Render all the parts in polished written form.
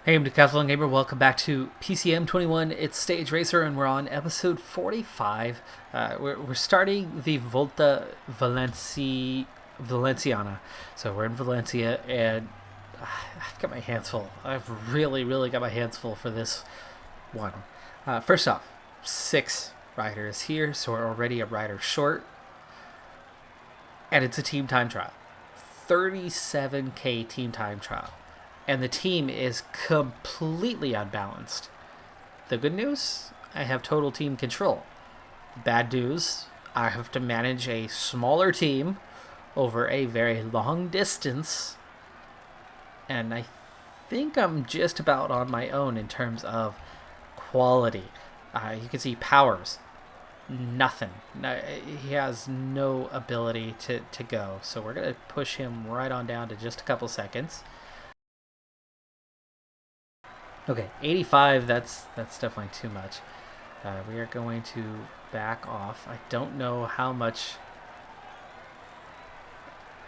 Hey, I'm Decathlon Gamer. Welcome back to PCM21. It's Stage Racer, and we're on episode 45. We're starting the Volta Valenciana. So we're in Valencia, and I've got my hands full. I've really got my hands full for this one. First off, 6 riders here, so we're already a rider short. And it's a team time trial. 37k team time trial. And the team is completely unbalanced. The good news, I have total team control. Bad news, I have to manage a smaller team over a very long distance. And I think I'm just about on my own in terms of quality. You can see powers. Nothing. He has no ability to go. So we're going to push him right on down to just a couple seconds. Okay, 85, that's definitely too much. We are going to back off. I don't know how much.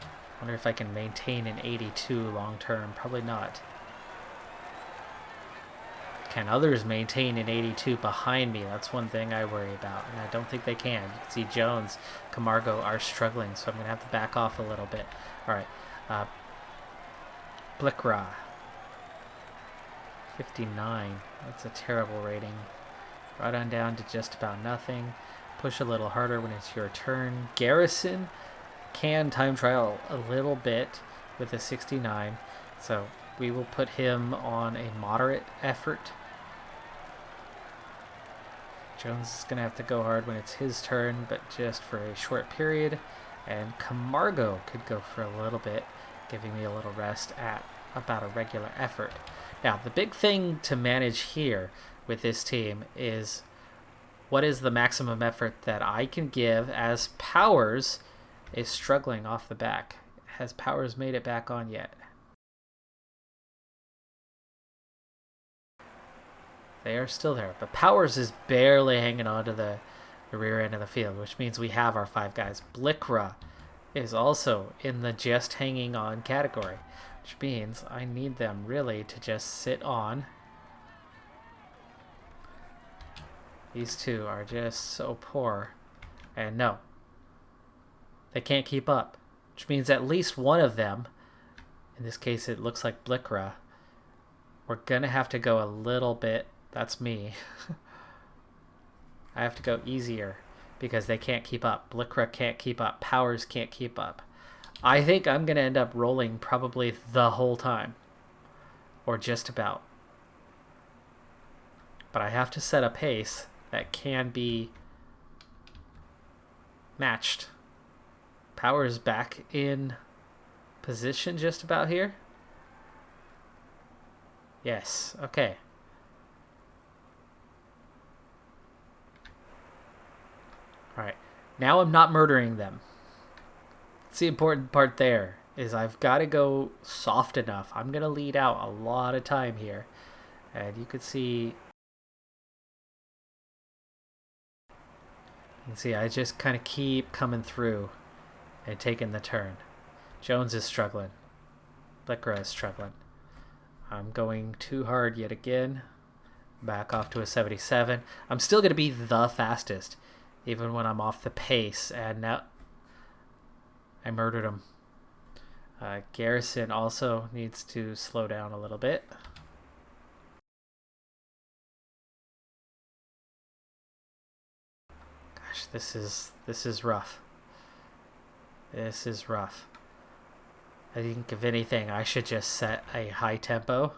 I wonder if I can maintain an 82 long term. Probably not. Can others maintain an 82 behind me? That's one thing I worry about, and I don't think they can. You can see Jones, Camargo are struggling, so I'm going to have to back off a little bit. All right. Blickra. 59. That's a terrible rating. Right on down to just about nothing. Push a little harder when it's your turn. Garrison can time trial a little bit with a 69. So we will put him on a moderate effort. Jones is going to have to go hard when it's his turn, but just for a short period. And Camargo could go for a little bit, giving me a little rest at about a regular effort. Now, the big thing to manage here with this team is what is the maximum effort that I can give as Powers is struggling off the back. Has Powers made it back on yet? They are still there, but Powers is barely hanging on to the rear end of the field, which means we have our 5 guys. Blickra is also in the just hanging on category, which means I need them really to just sit on. These two are just so poor. And no, they can't keep up, which means at least one of them, in this case it looks like Blickra, we're going to have to go a little bit, that's me. I have to go easier because they can't keep up. Blickra can't keep up. Powers can't keep up. I think I'm going to end up rolling probably the whole time. Or just about. But I have to set a pace that can be matched. Powers back in position just about here. Yes, okay. Alright, now I'm not murdering them. That's the important part there, is I've got to go soft enough. I'm going to lead out a lot of time here. And you can see... I just kind of keep coming through and taking the turn. Jones is struggling. Blickra is struggling. I'm going too hard yet again. Back off to a 77. I'm still going to be the fastest, even when I'm off the pace. And now I murdered him. Garrison also needs to slow down a little bit. Gosh, this is rough. This is rough. I think if anything, I should just set a high tempo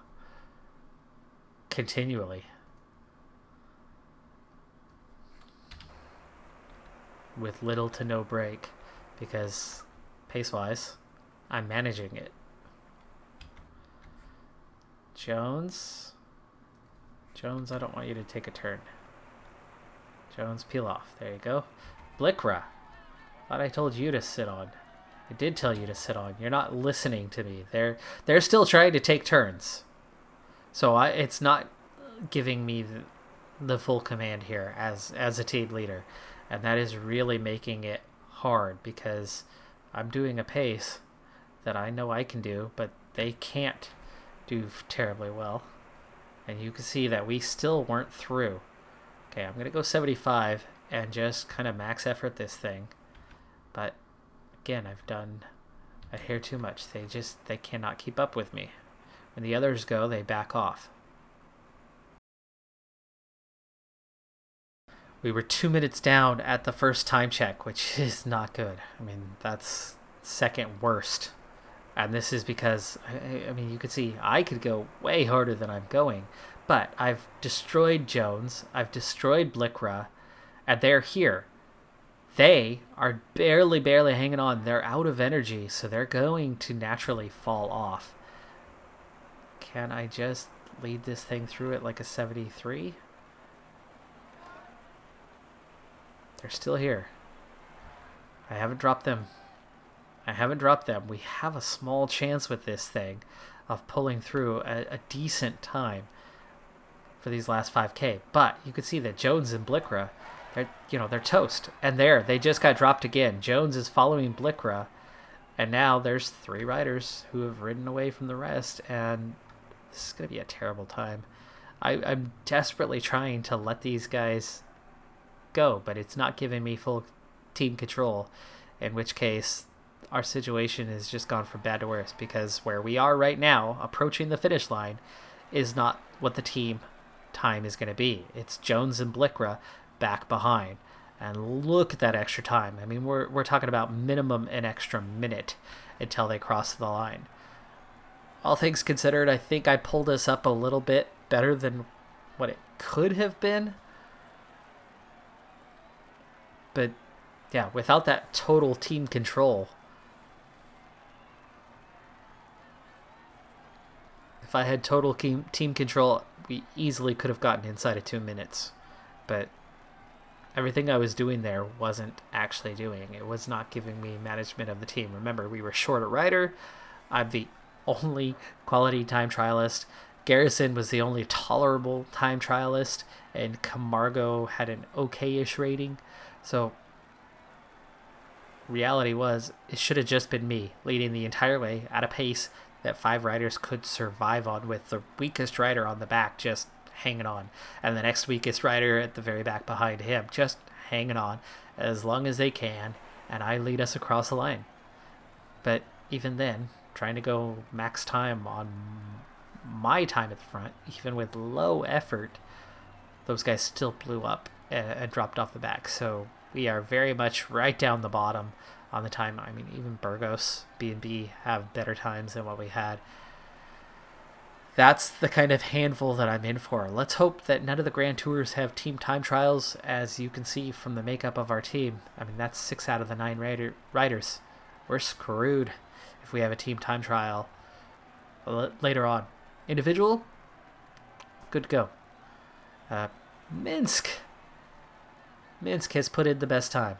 continually. With little to no break, because pace-wise, I'm managing it. Jones, I don't want you to take a turn. Jones, peel off. There you go. Blickra, thought I told you to sit on. I did tell you to sit on. You're not listening to me. They're still trying to take turns, so it's not giving me the full command here as a team leader. And that is really making it hard because I'm doing a pace that I know I can do, but they can't do terribly well. And you can see that we still weren't through. Okay, I'm going to go 75 and just kind of max effort this thing. But again, I've done a hair too much. They cannot keep up with me. When the others go, they back off. We were 2 minutes down at the first time check, which is not good. I mean, that's second worst. And this is because, I mean, you can see I could go way harder than I'm going. But I've destroyed Jones, I've destroyed Blickra, and they're here. They are barely hanging on. They're out of energy, so they're going to naturally fall off. Can I just lead this thing through it like a 73? They're still here. I haven't dropped them. We have a small chance with this thing of pulling through a decent time for these last 5K. But you can see that Jones and Blickra, they're toast. And they just got dropped again. Jones is following Blickra, and now there's 3 riders who have ridden away from the rest, and this is going to be a terrible time. I'm desperately trying to let these guys go, but it's not giving me full team control, in which case our situation has just gone from bad to worse, because where we are right now, approaching the finish line, is not what the team time is going to be. It's Jones and Blickra back behind, and look at that extra time. I mean, we're talking about minimum an extra minute until they cross the line. All things considered, I think I pulled us up a little bit better than what it could have been. But yeah, without that total team control, if I had total team control, we easily could have gotten inside of 2 minutes. But everything I was doing there wasn't actually doing. It was not giving me management of the team. Remember, we were short a rider. I'm the only quality time trialist. Garrison was the only tolerable time trialist, and Camargo had an okay-ish rating. So reality was, it should have just been me leading the entire way at a pace that 5 riders could survive on, with the weakest rider on the back just hanging on, and the next weakest rider at the very back behind him just hanging on as long as they can, and I lead us across the line. But even then, trying to go max time on my time at the front, even with low effort, those guys still blew up and dropped off the back. So we are very much right down the bottom on the time. I mean, even Burgos, B&B have better times than what we had. That's the kind of handful that I'm in for. Let's hope that none of the Grand Tours have team time trials, as you can see from the makeup of our team. I mean, that's 6 out of the 9 riders. We're screwed if we have a team time trial later on. Individual, good to go. Minsk has put in the best time.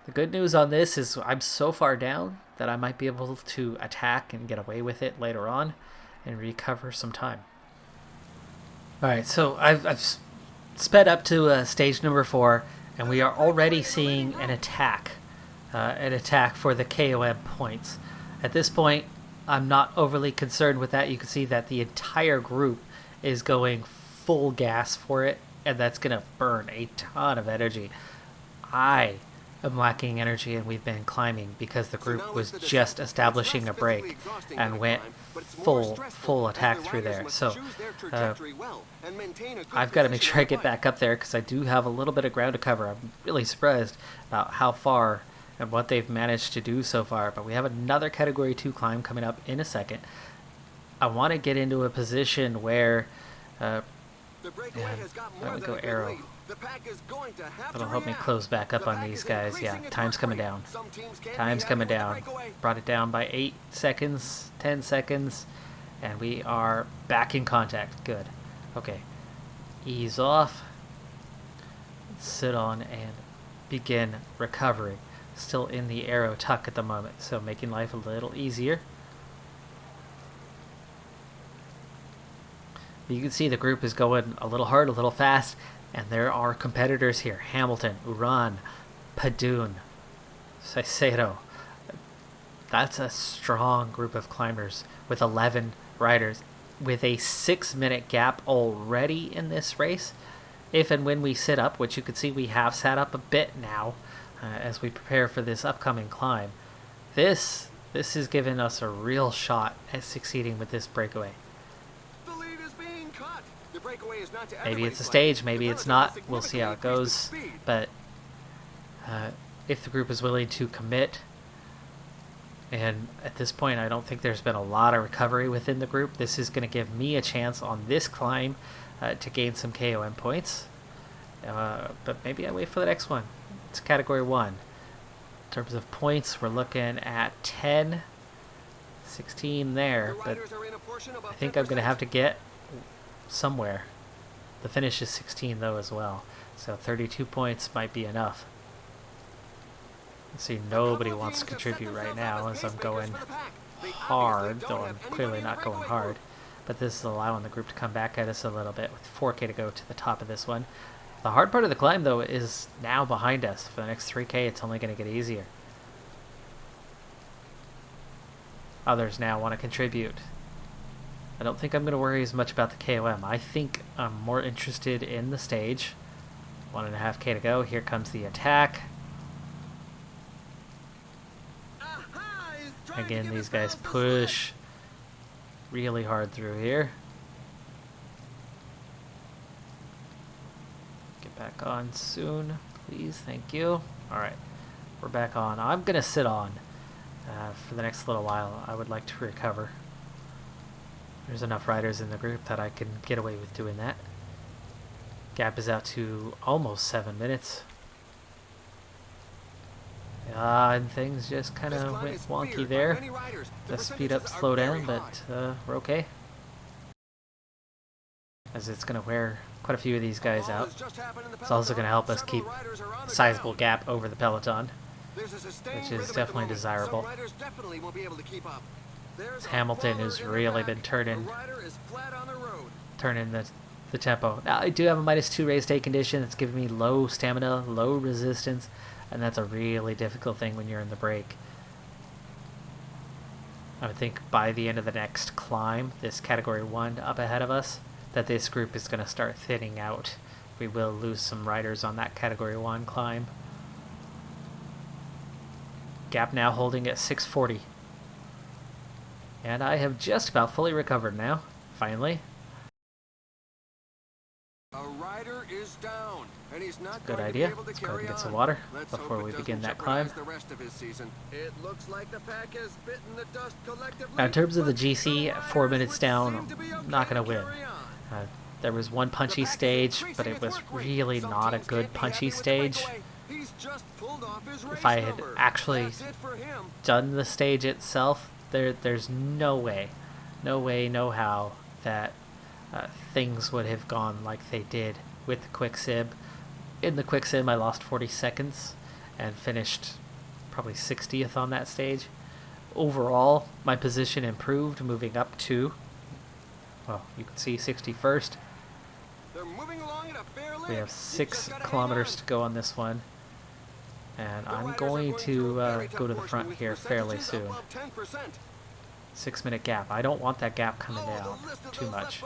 The good news on this is I'm so far down that I might be able to attack and get away with it later on and recover some time. Alright, so I've sped up to stage number 4, and we are already seeing an attack for the KOM points. At this point, I'm not overly concerned with that. You can see that the entire group is going full gas for it, and that's going to burn a ton of energy. I am lacking energy, and we've been climbing because the group was just establishing a break and went full attack through there. So I've got to make sure I get back up there, because I do have a little bit of ground to cover. I'm really surprised about how far and what they've managed to do so far, but we have another category 2 climb coming up in a second. I want to get into a position where I'm going to go arrow. That'll help me close back up on these guys. Yeah, time's coming down. Brought it down by 8 seconds, 10 seconds, and we are back in contact. Good. Okay. Ease off. Sit on and begin recovering. Still in the arrow tuck at the moment, so making life a little easier. You can see the group is going a little hard, a little fast, and there are competitors here. Hamilton, Uran, Padun, Caicedo. That's a strong group of climbers with 11 riders. with a 6-minute gap already in this race. If and when we sit up, which you can see we have sat up a bit now as we prepare for this upcoming climb, this has given us a real shot at succeeding with this breakaway. The lead is being cut. The breakaway is not to Maybe it's a stage, maybe it's not. We'll see how it goes. But if the group is willing to commit, and at this point I don't think there's been a lot of recovery within the group, this is going to give me a chance on this climb to gain some KOM points. But maybe I wait for the next one. It's category 1. In terms of points, we're looking at 10, 16 there, but I think I'm going to have to get somewhere. The finish is 16 though as well, so 32 points might be enough. See, nobody wants to contribute right now as I'm going hard, though I'm clearly not going hard. But this is allowing the group to come back at us a little bit with 4K to go to the top of this one. The hard part of the climb, though, is now behind us. For the next 3K, it's only going to get easier. Others now want to contribute. I don't think I'm going to worry as much about the KOM. I think I'm more interested in the stage. 1.5K to go. Here comes the attack. Again, these guys push really hard through here. Get back on soon, please. Thank you. Alright, we're back on. I'm going to sit on for the next little while. I would like to recover. There's enough riders in the group that I can get away with doing that. Gap is out to almost 7 minutes. And things just kind of went wonky there. The speed up, slow down, but we're okay. As it's going to wear quite a few of these guys out. It's also going to help us keep a sizable gap over the peloton, which is definitely desirable. Hamilton has really been turning the tempo. Now, I do have a -2 race day condition. It's giving me low stamina, low resistance, and that's a really difficult thing when you're in the break. I would think by the end of the next climb, this category 1 up ahead of us, that this group is going to start thinning out. We will lose some riders on that category 1 climb. Gap now holding at 6:40. And I have just about fully recovered now, finally. A rider is down, and he's not Good idea. Let's go and get some water before we begin that climb. Now, in terms of the GC, 4 minutes down, I'm not going to win. There was one punchy stage, but it was really not a good punchy stage. If I had actually done the stage itself, there's no way, no how that things would have gone like they did with the quick sim. In the quick sim, I lost 40 seconds and finished probably 60th on that stage. Overall, my position improved, moving up to, well, you can see 61st. We have 6 kilometers to go on this one, and I'm going to go to the front here fairly soon. 6-minute gap. I don't want that gap coming down too much.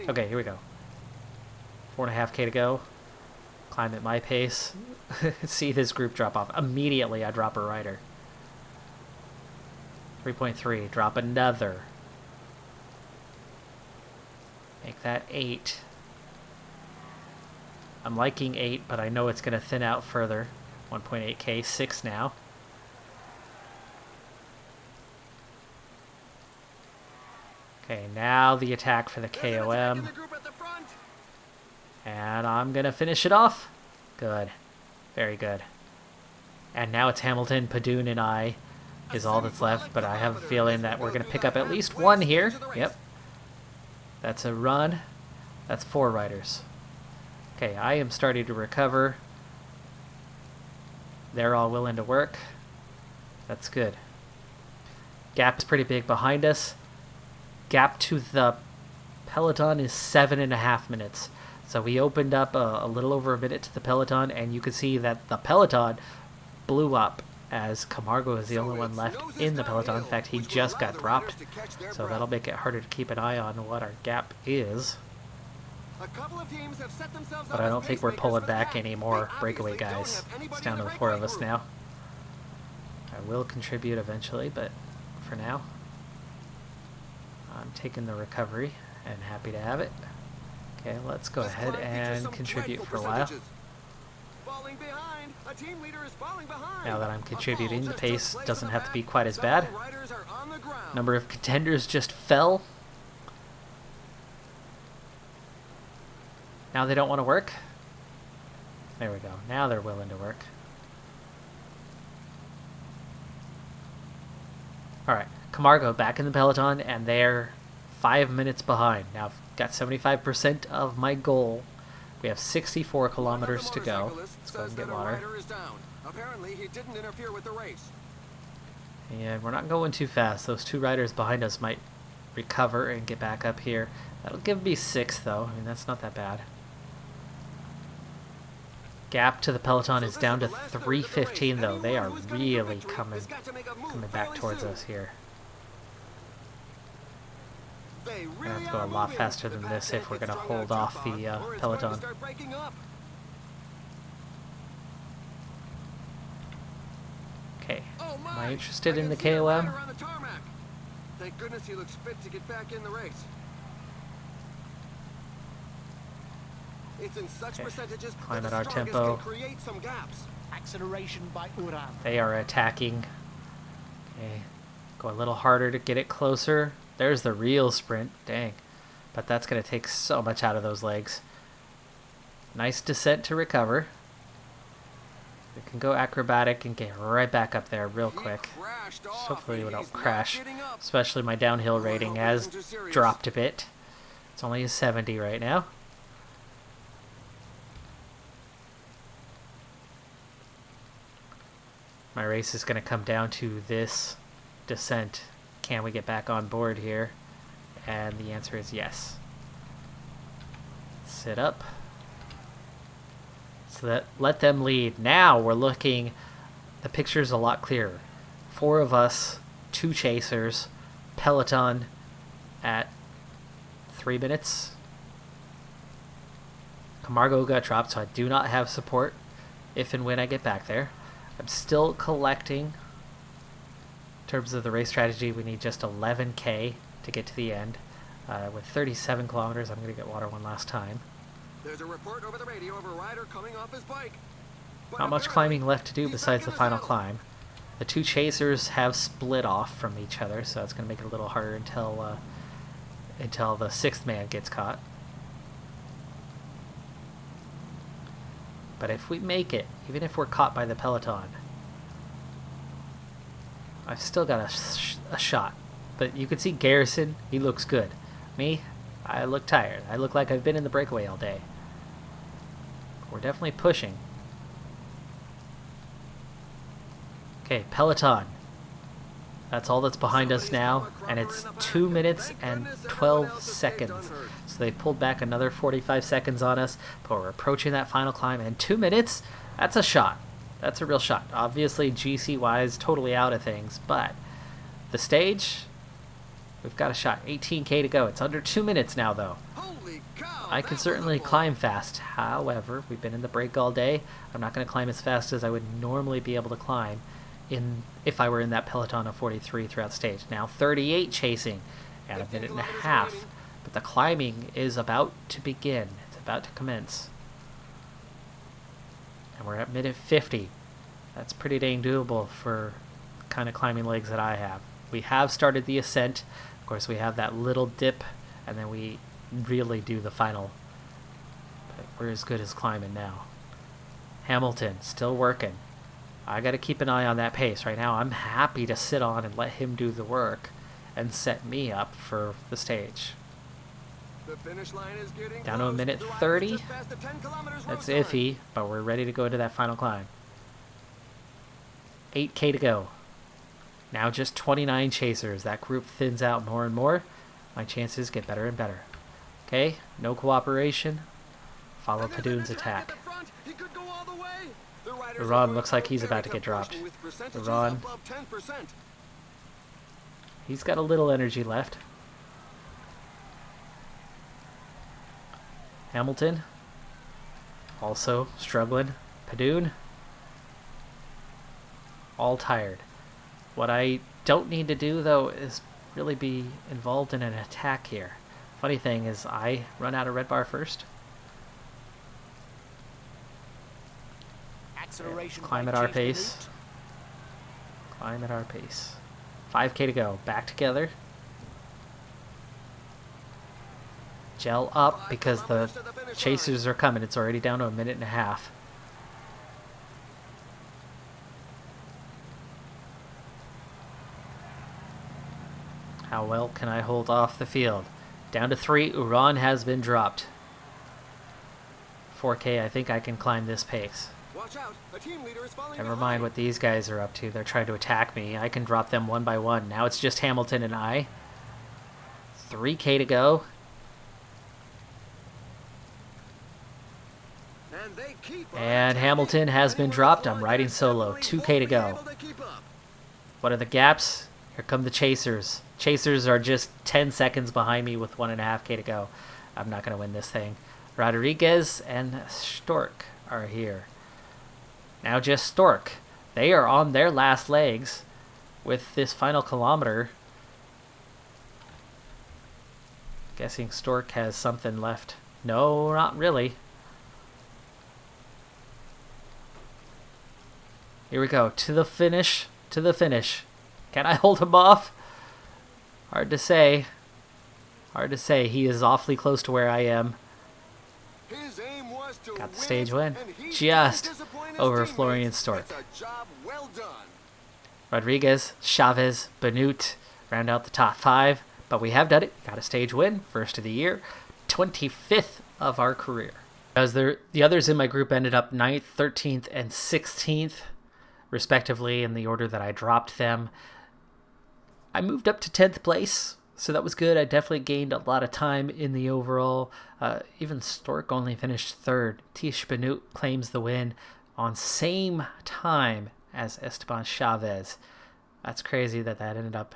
Okay, here we go. 4.5K to go. Climb at my pace. See this group drop off. Immediately I drop a rider. 3.3. Drop another. Make that 8. I'm liking 8, but I know it's going to thin out further. 1.8K. 6 now. Okay, now the attack for the KOM. And I'm going to finish it off. Good. Very good. And now it's Hamilton, Padoon, and I is all that's left, but I have a feeling that we're going to pick up at least one here. Yep. That's a run. That's 4 riders. Okay, I am starting to recover. They're all willing to work. That's good. Gap is pretty big behind us. Gap to the peloton is 7.5 minutes. So we opened up a little over a minute to the peloton, and you can see that the peloton blew up as Camargo is the only one left in the peloton. In fact, he just got dropped, so that'll make it harder to keep an eye on what our gap is. But I don't think we're pulling back any more breakaway guys. It's down to the 4 of us now. I will contribute eventually, but for now, I'm taking the recovery and happy to have it. Okay, let's go ahead and contribute for a while. Now that I'm contributing, the pace doesn't have to be quite as bad. Number of contenders just fell. Now they don't want to work. There we go. Now they're willing to work. Alright, Camargo back in the peloton, and they're 5 minutes behind. Now I've got 75% of my goal. We have 64 kilometers to go. Let's go and get water. Apparently, he didn't interfere with the race. And we're not going too fast. Those 2 riders behind us might recover and get back up here. That'll give me 6th, though. I mean, that's not that bad. Gap to the peloton is down to 3:15, though. They are really coming back towards us here. We're going to have to go a lot faster than this if we're going to hold off the peloton. Okay, am I interested in the KOM? Thank goodness he looks fit to get back in the race. It's in such percentages climb that at our the tempo. can create some gaps. Acceleration by Uran. They are attacking. Okay, go a little harder to get it closer. There's the real sprint. Dang. But that's going to take so much out of those legs. Nice descent to recover. We can go acrobatic and get right back up there real quick. Hopefully we don't crash. Especially my downhill rating has dropped a bit. It's only a 70 right now. My race is going to come down to this descent. Can we get back on board here? And the answer is yes. Sit up. So let them lead. Now we're looking, the picture's a lot clearer. 4 of us, 2 chasers, peloton at 3 minutes. Camargo got dropped, so I do not have support if and when I get back there. I'm still collecting. In terms of the race strategy, we need just 11k to get to the end. With 37 kilometers, I'm going to get water one last time. There's a report over the radio of a rider coming off his bike. Not much climbing left to do besides the final climb. The 2 chasers have split off from each other, so it's going to make it a little harder until the 6th man gets caught. But if we make it, even if we're caught by the peloton, I've still got a shot. But you can see Garrison, he looks good. Me, I look tired. I look like I've been in the breakaway all day. We're definitely pushing. Okay, peloton. That's all that's behind us now, and it's 2 minutes and 12 seconds. So they've pulled back another 45 seconds on us, but we're approaching that final climb, and 2 minutes, that's a shot. That's a real shot. Obviously, GC-wise, totally out of things, but the stage, we've got a shot. 18k to go. It's under 2 minutes now, though. Holy cow, I can certainly climb fast. However, we've been in the break all day. I'm not going to climb as fast as I would normally be able to climb if I were in that peloton of 43 throughout stage. Now 38 chasing at a minute and a half, but the climbing is about to begin. It's about to commence. And we're at minute 50. That's pretty dang doable for the kind of climbing legs that I have. We have started the ascent. Of course, we have that little dip, and then we really do the final. But we're as good as climbing now. Hamilton, still working. I got to keep an eye on that pace. Right now, I'm happy to sit on and let him do the work and set me up for the stage. The finish line is getting down to a minute 30. That's iffy, but we're ready to go into that final climb. 8k to go. Now just 29 chasers. That group thins out more and more. My chances get better and better. Okay, no cooperation. Follow Padoon's attack. Uran looks like he's about to get dropped. percentages Ron. above 10%. He's got a little energy left. Hamilton. Also struggling. Padoon. All tired. What I don't need to do, though, is really be involved in an attack here. Funny thing is, I run out of red bar first. Acceleration Climb by at our Chief pace. Canute. Climb at our pace. 5k to go. Back together. Gel up because the chasers are coming. It's already down to a minute and a half. How well can I hold off the field? Down to 3. Uran has been dropped. 4k, I think I can climb this pace. Watch out, a team leader is falling Never behind. mind what these guys are up to. They're trying to attack me. I can drop them one by one. Now it's just Hamilton and I. 3k to go. And they keep on And attacking. Hamilton has been Anyone dropped. that's I'm long riding and solo. accelerating 2k to won't be go. able to keep up. What are the gaps? Here come the chasers. Chasers are just 10 seconds behind me with 1.5k to go. I'm not going to win this thing. Rodriguez and Stork are here. Now just Stork. They are on their last legs with this final kilometer. Guessing Stork has something left. No, not really. Here we go. To the finish. To the finish. Can I hold him off? Hard to say. Hard to say. He is awfully close to where I am. His aim was to Got the win stage it, win. and he Just didn't disappoint his over teammates. Florian Stork. It's a job well done. Rodriguez, Chavez, Benut round out the top 5. But we have done it. Got a stage win. First of the year. 25th of our career. As the others in my group ended up 9th, 13th, and 16th, respectively, in the order that I dropped them. I moved up to 10th place, so that was good. I definitely gained a lot of time in the overall. Even Stork only finished 3rd. Tish Benut claims the win on same time as Esteban Chavez. That's crazy that ended up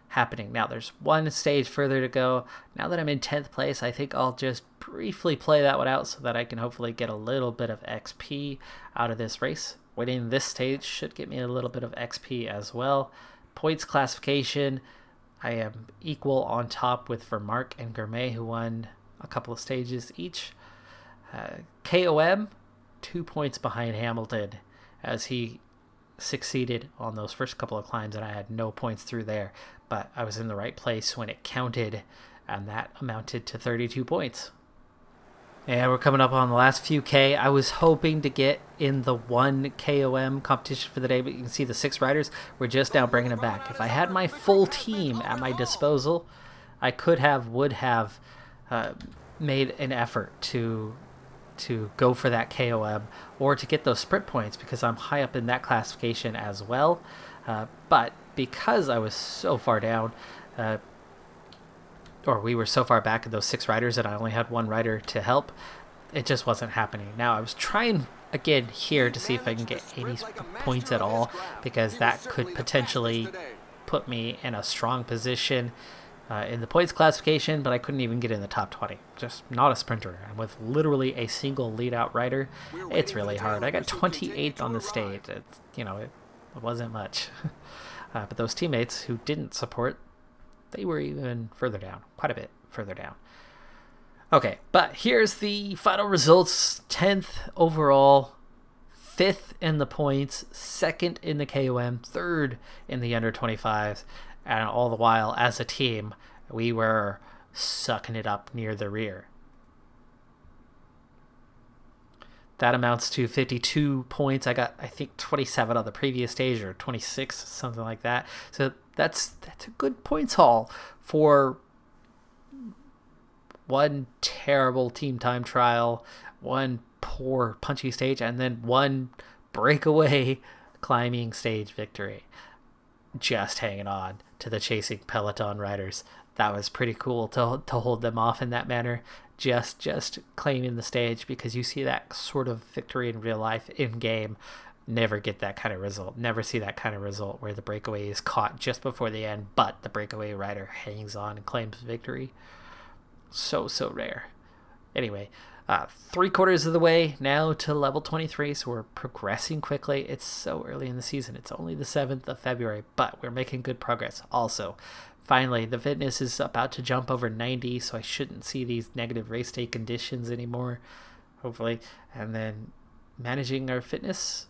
happening. Now there's one stage further to go. Now that I'm in 10th place, I think I'll just briefly play that one out so that I can hopefully get a little bit of XP out of this race. Winning this stage should get me a little bit of XP as well. Points classification, I am equal on top with Vermark and Gourmet, who won a couple of stages each. KOM, 2 points behind Hamilton, as he succeeded on those first couple of climbs, and I had no points through there. But I was in the right place when it counted, and that amounted to 32 points. And we're coming up on the last few K. I was hoping to get in the 1 KOM competition for the day, but you can see the 6 riders. We're just now bringing them back. If I had my full team at my disposal, I would have made an effort to go for that KOM or to get those sprint points, because I'm high up in that classification as well. But because I was so far down, or we were so far back in those 6 riders and I only had 1 rider to help, it just wasn't happening. Now I was trying again here to see if I can get 80 points at all, because that could potentially put me in a strong position in the points classification, but I couldn't even get in the top 20. Just not a sprinter. And with literally a single lead out rider, it's really hard. I got 28th on the stage. It's, it wasn't much. But those teammates who didn't support, they were even further down, quite a bit further down. Okay, but here's the final results. 10th overall, 5th in the points, 2nd in the KOM, 3rd in the under 25s, and all the while, as a team, we were sucking it up near the rear. That amounts to 52 points. I got, I think, 27 on the previous stage, or 26, something like that. So that's a good points haul for one terrible team time trial, one poor punchy stage, and then one breakaway climbing stage victory. Just hanging on to the chasing peloton riders. That was pretty cool to hold them off in that manner. Just claiming the stage, because you see that sort of victory in real life in game never get that kind of result. Never see that kind of result where the breakaway is caught just before the end, but the breakaway rider hangs on and claims victory. So rare. Anyway, 3/4 of the way now to level 23, so we're progressing quickly. It's so early in the season. It's only the 7th of February, but we're making good progress. Also, finally, the fitness is about to jump over 90, so I shouldn't see these negative race day conditions anymore, hopefully. And then managing our fatigue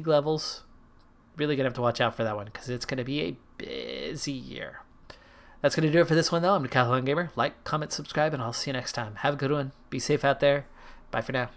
levels, really going to have to watch out for that one because it's going to be a busy year. That's going to do it for this one, though. I'm Decathlon Gamer. Like, comment, subscribe, and I'll see you next time. Have a good one. Be safe out there. Bye for now.